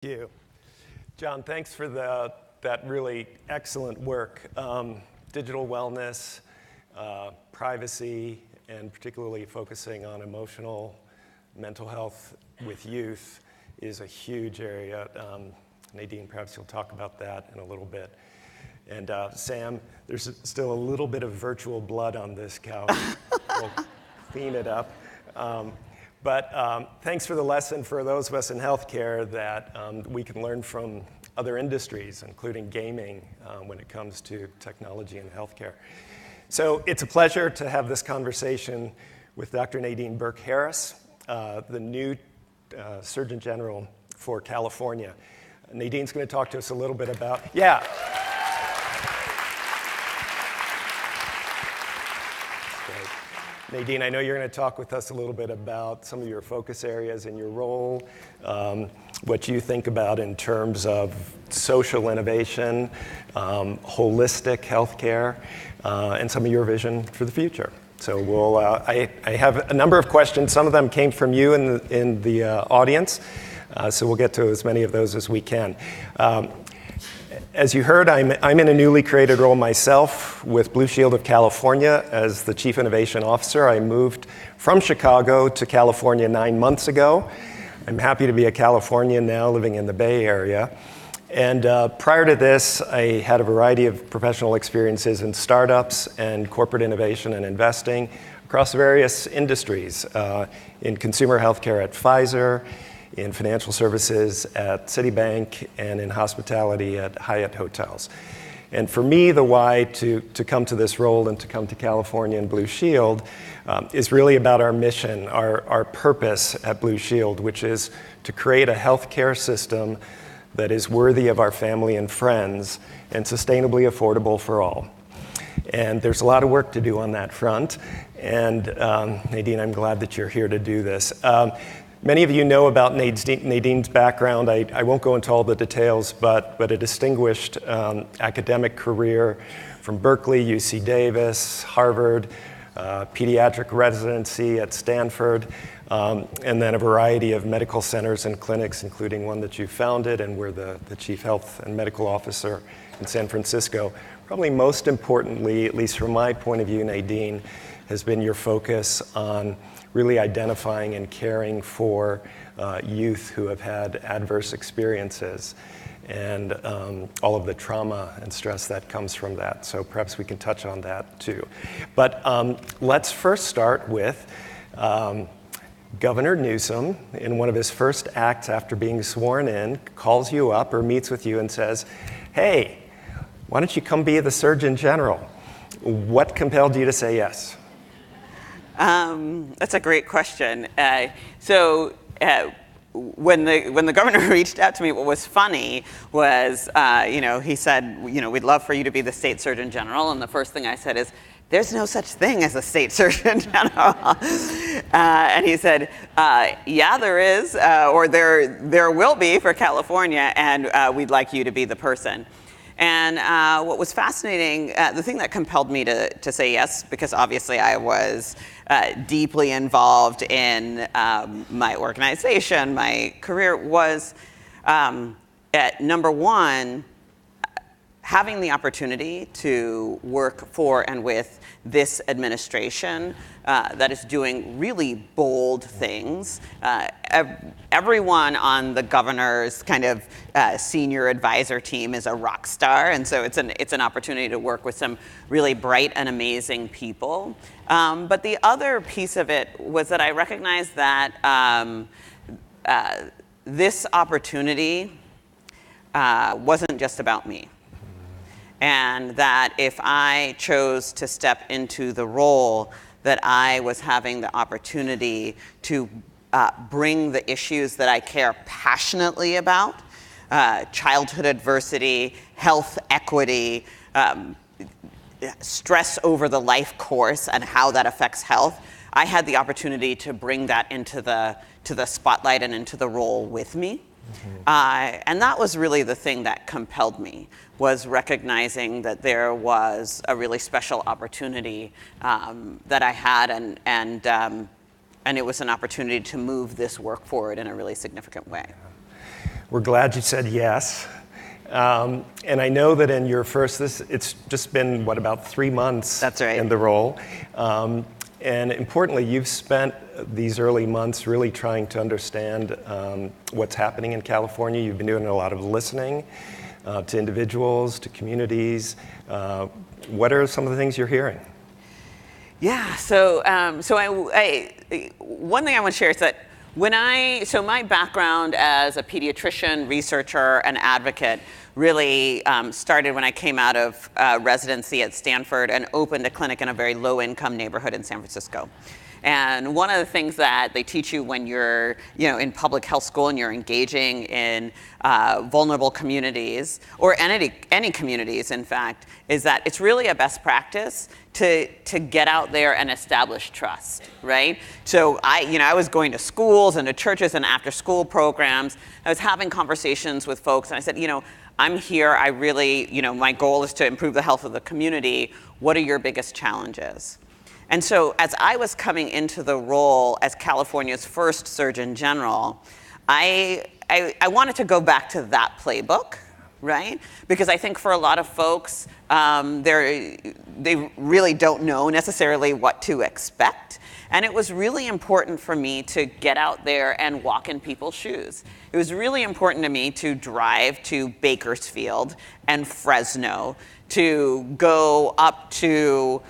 You. John, thanks for that really excellent work. Digital wellness, privacy, and particularly focusing on emotional, mental health with youth is a huge area. Nadine, perhaps you'll talk about that in a little bit. And Sam, there's still a little bit of virtual blood on this couch. We'll clean it up. But thanks for the lesson for those of us in healthcare that we can learn from other industries, including gaming, when it comes to technology in healthcare. So it's a pleasure to have this conversation with Dr. Nadine Burke Harris, the new Surgeon General for California. Nadine's going to talk to us a little bit about, Nadine, I know you're going to talk with us a little bit about some of your focus areas in your role, what you think about in terms of social innovation, holistic healthcare, and some of your vision for the future. So I have a number of questions. Some of them came from you in the audience, so we'll get to as many of those as we can. As you heard, I'm in a newly created role myself with Blue Shield of California as the Chief Innovation Officer. I moved from Chicago to California 9 months ago. I'm happy to be a Californian now living in the Bay Area. And prior to this, I had a variety of professional experiences in startups and corporate innovation and investing across various industries, in consumer healthcare at Pfizer, in financial services at Citibank, and in hospitality at Hyatt Hotels. And for me, the why to come to this role and to come to California and Blue Shield is really about our mission, our purpose at Blue Shield, which is to create a healthcare system that is worthy of our family and friends and sustainably affordable for all. And there's a lot of work to do on that front. And Nadine, I'm glad that you're here to do this. Many of you know about Nadine's background. I won't go into all the details, but a distinguished academic career from Berkeley, UC Davis, Harvard, pediatric residency at Stanford, and then a variety of medical centers and clinics, including one that you founded and were the Chief Health and Medical Officer in San Francisco. Probably most importantly, at least from my point of view, Nadine, has been your focus on really identifying and caring for youth who have had adverse experiences and all of the trauma and stress that comes from that. So perhaps we can touch on that too. But let's first start with Governor Newsom, in one of his first acts after being sworn in, calls you up or meets with you and says, "Hey, why don't you come be the Surgeon General?" What compelled you to say yes? That's a great question. When the governor reached out to me, what was funny was, he said, we'd love for you to be the state surgeon general. And the first thing I said is, there's no such thing as a state surgeon general. And he said, yeah, there is, or there will be for California, and we'd like you to be the person. And what was fascinating, the thing that compelled me to say yes, because obviously I was deeply involved in my organization, my career, was number one, having the opportunity to work for and with this administration that is doing really bold things. Everyone on the governor's kind of senior advisor team is a rock star, and so it's an opportunity to work with some really bright and amazing people. But the other piece of it was that I recognized that this opportunity wasn't just about me. And that if I chose to step into the role, that I was having the opportunity to bring the issues that I care passionately about, childhood adversity, health equity, stress over the life course and how that affects health. I had the opportunity to bring that into the spotlight and into the role with me. Mm-hmm. And that was really the thing that compelled me, was recognizing that there was a really special opportunity that I had, and it was an opportunity to move this work forward in a really significant way. We're glad you said yes. And I know that in your it's just been, about 3 months That's right. in the role. And importantly, you've spent these early months really trying to understand what's happening in California. You've been doing a lot of listening to individuals, to communities. What are some of the things you're hearing? Yeah, so one thing I want to share is that my background as a pediatrician, researcher, and advocate really started when I came out of residency at Stanford and opened a clinic in a very low-income neighborhood in San Francisco. And one of the things that they teach you when you're in public health school and you're engaging in vulnerable communities, or any communities, in fact, is that it's really a best practice to get out there and establish trust, right? So I was going to schools and to churches and after school programs. I was having conversations with folks, and I said, I'm here, I really, my goal is to improve the health of the community. What are your biggest challenges? And so as I was coming into the role as California's first Surgeon General, I wanted to go back to that playbook, right? Because I think for a lot of folks, they really don't know necessarily what to expect. And it was really important for me to get out there and walk in people's shoes. It was really important to me to drive to Bakersfield and Fresno, to go up to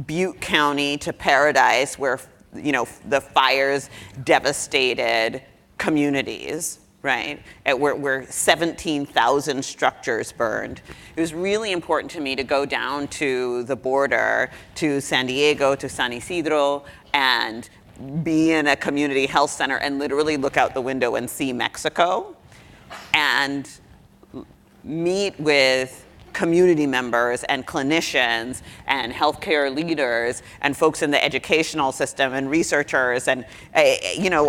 Butte County, to Paradise, where the fires devastated communities, right? Where 17,000 structures burned. It was really important to me to go down to the border, to San Diego, to San Isidro, and be in a community health center and literally look out the window and see Mexico, and meet with community members and clinicians and healthcare leaders and folks in the educational system and researchers and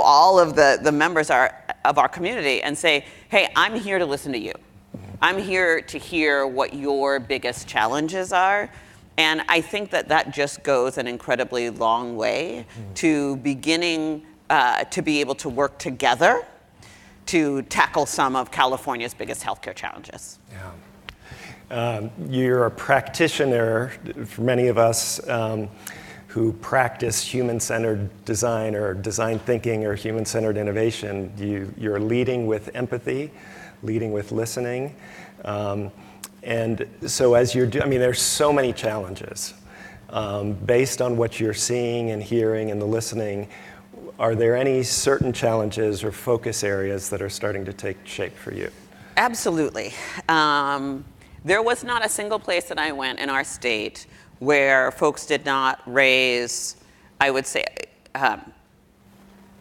all of the members of our community, and say, hey, I'm here to listen to you. I'm here to hear what your biggest challenges are. And I think that just goes an incredibly long way to beginning to be able to work together to tackle some of California's biggest healthcare challenges. Yeah. You're a practitioner, for many of us who practice human-centered design or design thinking or human-centered innovation. You're leading with empathy, leading with listening. And so as you're doing, there's so many challenges. Based on what you're seeing and hearing and the listening, are there any certain challenges or focus areas that are starting to take shape for you? Absolutely. There was not a single place that I went in our state where folks did not raise, I would say,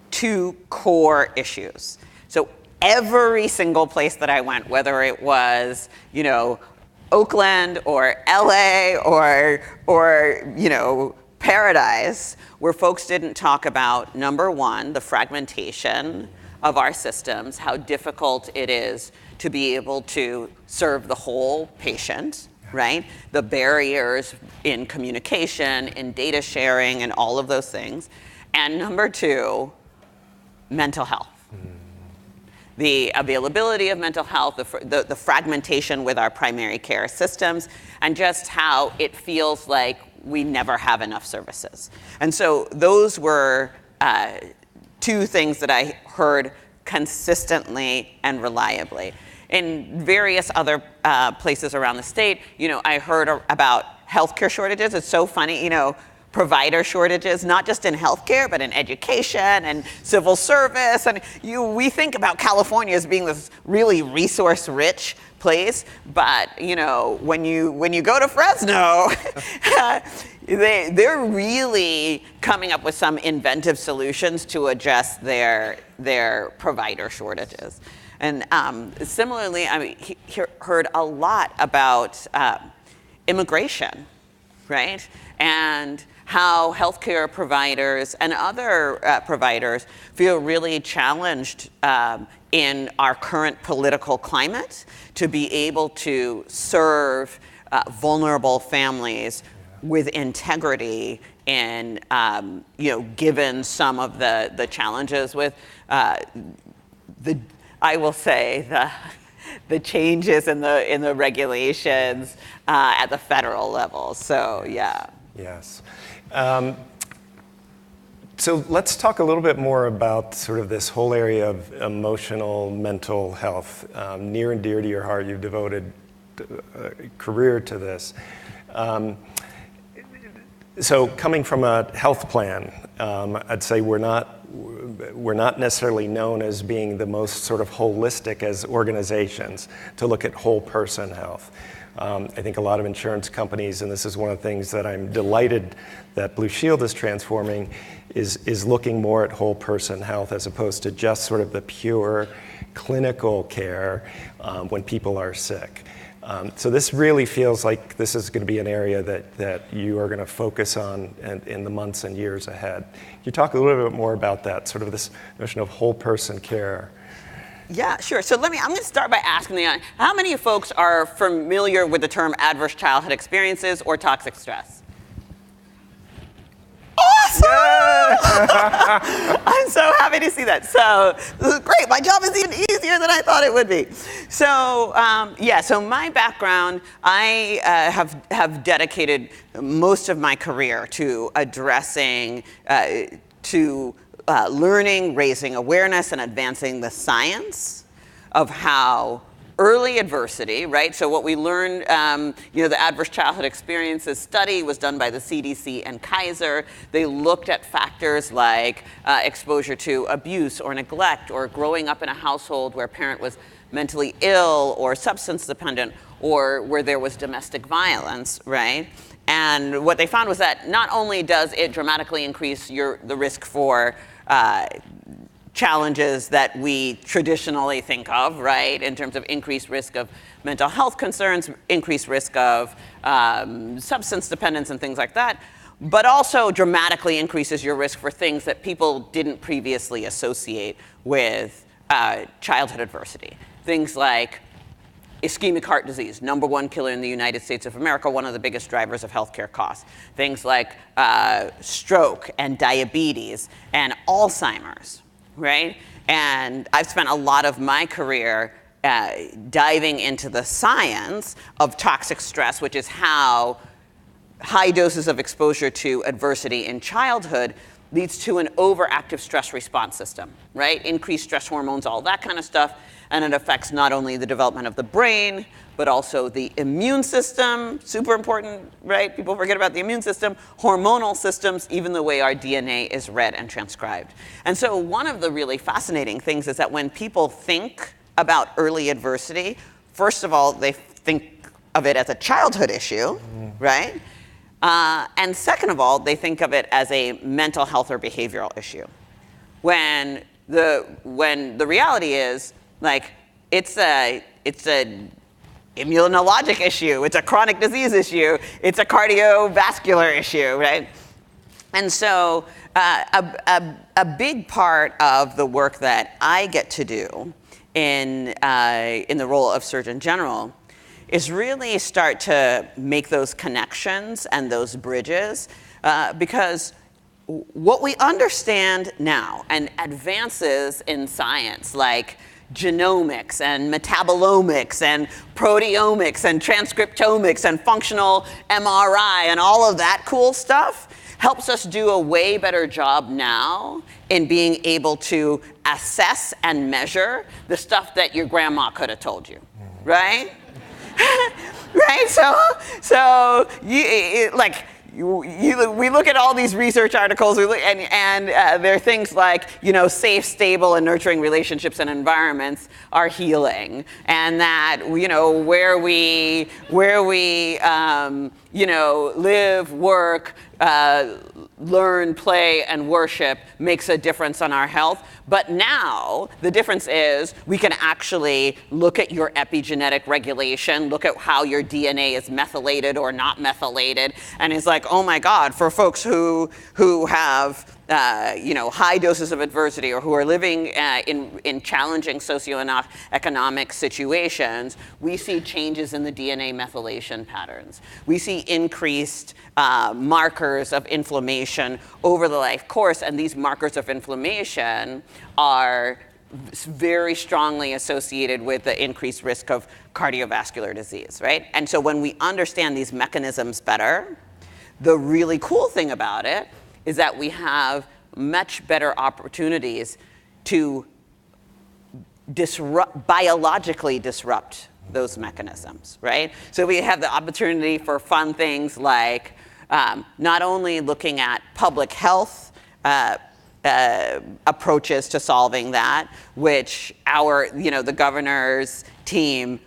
two core issues. So every single place that I went, whether it was, Oakland or LA or Paradise, where folks didn't talk about, number one, the fragmentation of our systems, how difficult it is to be able to serve the whole patient, right? The barriers in communication, in data sharing, and all of those things. And number two, mental health. The availability of mental health, the fragmentation with our primary care systems, and just how it feels like we never have enough services. And so those were two things that I heard consistently and reliably. In various other places around the state, I heard about healthcare shortages. It's so funny, provider shortages, not just in healthcare, but in education and civil service. And we think about California as being this really resource-rich place, but when you go to Fresno, they're really coming up with some inventive solutions to address their provider shortages. And similarly, I heard a lot about immigration, right? And how healthcare providers and other providers feel really challenged in our current political climate to be able to serve vulnerable families with integrity and given some of the challenges with I will say the changes in the regulations at the federal level. So yeah. Yes. So let's talk a little bit more about sort of this whole area of emotional, mental health. Near and dear to your heart, you've devoted a career to this. So coming from a health plan, I'd say we're not necessarily known as being the most sort of holistic as organizations to look at whole person health. I think a lot of insurance companies, and this is one of the things that I'm delighted that Blue Shield is transforming, is looking more at whole person health as opposed to just sort of the pure clinical care when people are sick. So this really feels like this is going to be an area that you are going to focus on in the months and years ahead. Can you talk a little bit more about that, sort of this notion of whole person care? Yeah, sure. So I'm going to start by asking how many folks are familiar with the term adverse childhood experiences or toxic stress? Awesome! Yeah. I'm so happy to see that. So this is great. My job is even easier than I thought it would be. So so my background, I have dedicated most of my career to addressing, learning, raising awareness, and advancing the science of how early adversity, right? So what we learned, the Adverse Childhood Experiences study was done by the CDC and Kaiser. They looked at factors like exposure to abuse or neglect, or growing up in a household where a parent was mentally ill or substance dependent, or where there was domestic violence, right? And what they found was that not only does it dramatically increase the risk for challenges that we traditionally think of, right, in terms of increased risk of mental health concerns, increased risk of substance dependence and things like that, but also dramatically increases your risk for things that people didn't previously associate with childhood adversity. Things like ischemic heart disease, #1 killer in the United States of America, one of the biggest drivers of healthcare costs. Things like stroke and diabetes and Alzheimer's, right? And I've spent a lot of my career diving into the science of toxic stress, which is how high doses of exposure to adversity in childhood leads to an overactive stress response system, right? Increased stress hormones, all that kind of stuff. And it affects not only the development of the brain, but also the immune system, super important, right? People forget about the immune system, hormonal systems, even the way our DNA is read and transcribed. And so one of the really fascinating things is that when people think about early adversity, first of all, they think of it as a childhood issue, right? And second of all, they think of it as a mental health or behavioral issue. When the reality is, like, it's a immunologic issue, it's a chronic disease issue, it's a cardiovascular issue, right? And so a big part of the work that I get to do in the role of Surgeon General is really start to make those connections and those bridges, because what we understand now, and advances in science like genomics and metabolomics and proteomics and transcriptomics and functional MRI and all of that cool stuff, helps us do a way better job now in being able to assess and measure the stuff that your grandma could have told you, right? Right? So we look at all these research articles, and there are things like, safe, stable, and nurturing relationships and environments are healing, and that, where we live, work, learn, play, and worship makes a difference on our health. But now the difference is we can actually look at your epigenetic regulation, look at how your DNA is methylated or not methylated, and it's like, oh my God, for folks who have high doses of adversity, or who are living in challenging socioeconomic situations, we see changes in the DNA methylation patterns. We see increased markers of inflammation over the life course, and these markers of inflammation are very strongly associated with the increased risk of cardiovascular disease, right? And so when we understand these mechanisms better, the really cool thing about it is that we have much better opportunities to biologically disrupt those mechanisms, right? So we have the opportunity for fun things like not only looking at public health approaches to solving that, which the governor's team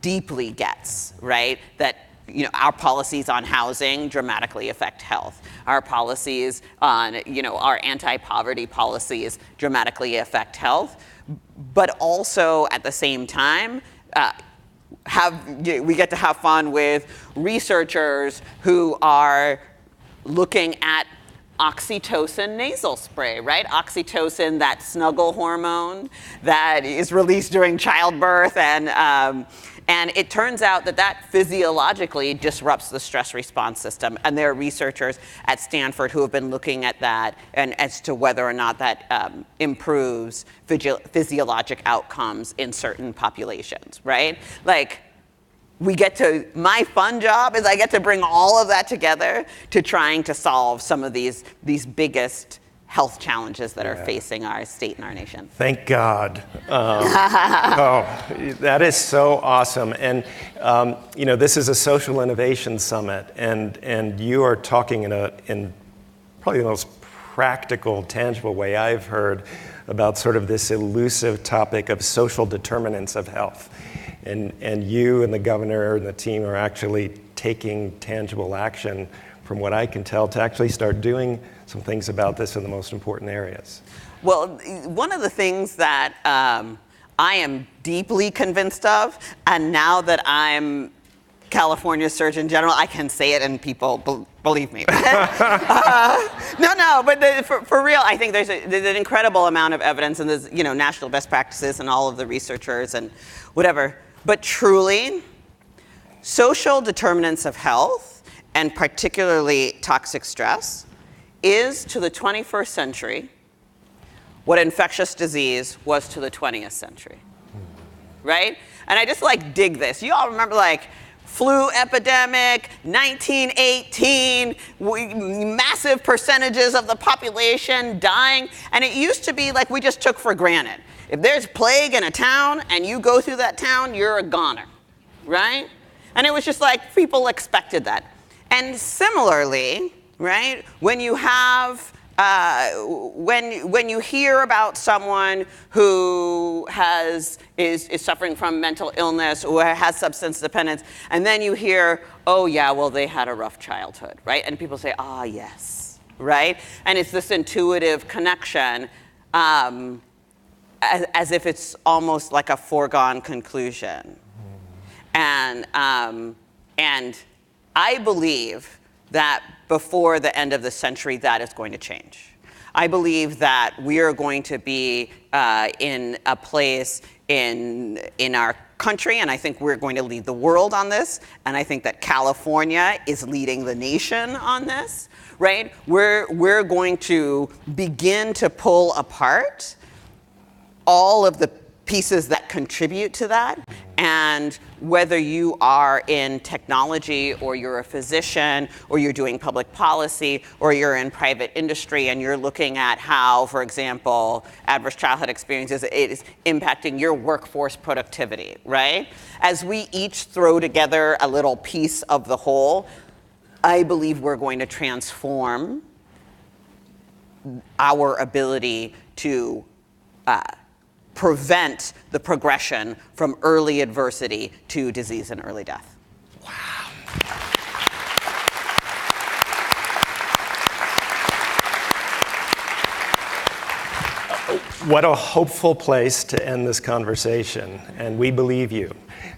deeply gets, right? That our policies on housing dramatically affect health. Our policies on, our anti-poverty policies dramatically affect health. But also at the same time, we get to have fun with researchers who are looking at oxytocin nasal spray, right? Oxytocin, that snuggle hormone that is released during childbirth, and it turns out that physiologically disrupts the stress response system. And there are researchers at Stanford who have been looking at that and as to whether or not that improves physiologic outcomes in certain populations, right? Like, my fun job is I get to bring all of that together to trying to solve some of these biggest health challenges that are facing our state and our nation. Thank God. That is so awesome. And this is a social innovation summit, and you are talking in probably the most practical, tangible way I've heard about sort of this elusive topic of social determinants of health. And you and the governor and the team are actually taking tangible action, from what I can tell, to actually start doing some things about this in the most important areas. Well, one of the things that I am deeply convinced of, and now that I'm California's Surgeon General, I can say it and people believe me. But for real, I think there's an incredible amount of evidence, and there's national best practices and all of the researchers and whatever. But truly, social determinants of health, and particularly toxic stress, is to the 21st century what infectious disease was to the 20th century, right? And I just dig this. You all remember flu epidemic, 1918, massive percentages of the population dying, and it used to be we just took for granted. If there's plague in a town and you go through that town, you're a goner, right? And it was just people expected that. And similarly, right, when you have when you hear about someone who is suffering from mental illness or has substance dependence, and then you hear, oh yeah, well they had a rough childhood, right? And people say, ah, yes, right? And it's this intuitive connection, as if it's almost like a foregone conclusion. And I believe that before the end of the century, that is going to change. I believe that we are going to be in a place in our country, and I think we're going to lead the world on this, and I think that California is leading the nation on this, right? We're going to begin to pull apart all of the pieces that contribute to that. And whether you are in technology, or you're a physician, or you're doing public policy, or you're in private industry and you're looking at how, for example, adverse childhood experiences is impacting your workforce productivity, right? As we each throw together a little piece of the whole, I believe we're going to transform our ability to prevent the progression from early adversity to disease and early death. Wow. What a hopeful place to end this conversation, and we believe you.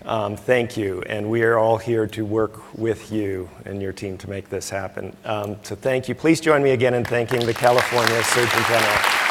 Thank you, and we are all here to work with you and your team to make this happen. So thank you. Please join me again in thanking the California Surgeon General.